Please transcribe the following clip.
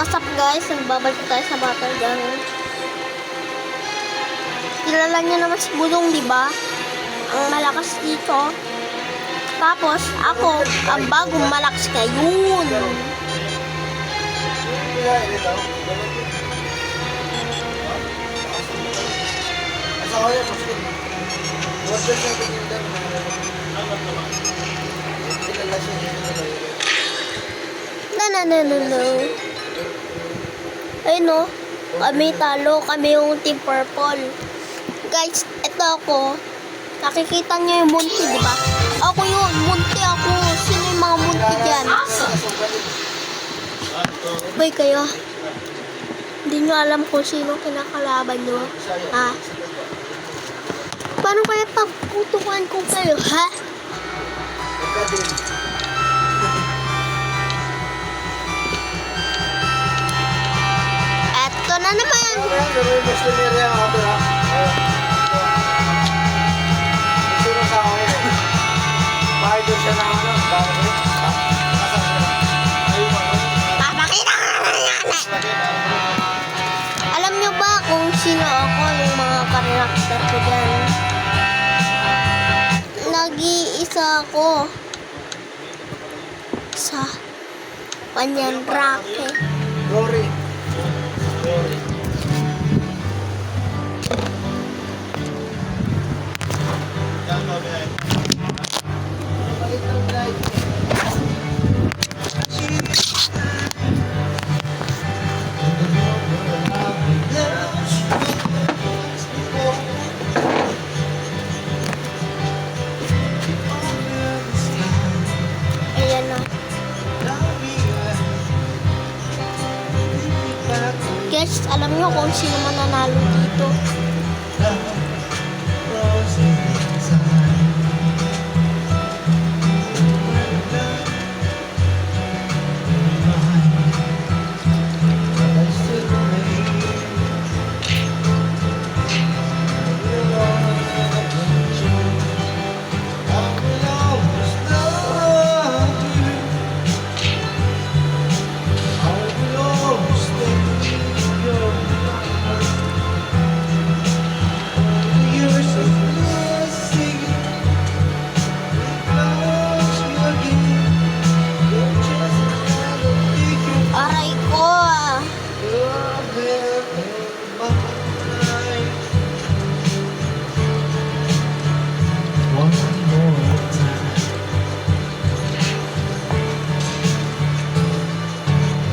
What's up guys? Nagbabalik tayo sa Battle Gang. Kilala niyo naman si Budong, di ba? Ang malakas dito. Tapos ako, ang bagong malakas ngayon. No. Ayun no, kami talo, kami yung team purple. Guys, ito ako. Nakikita niyo yung munti, di ba? Ako yun, munti ako. Sino yung mga munti dyan? Boy kayo. Hindi nyo alam kung sino kinakalaban nyo. Ha? Paano kaya pagputukan ko kayo, ha? Eto na naman. Papakita ka na yan. Alam nyo ba kung sino ako, yung mga karakter ko dyan? Nag-iisa ako sa Panyan Roque. Glory. Ayan na. Guys, alam nyo kung sino mananalo dito?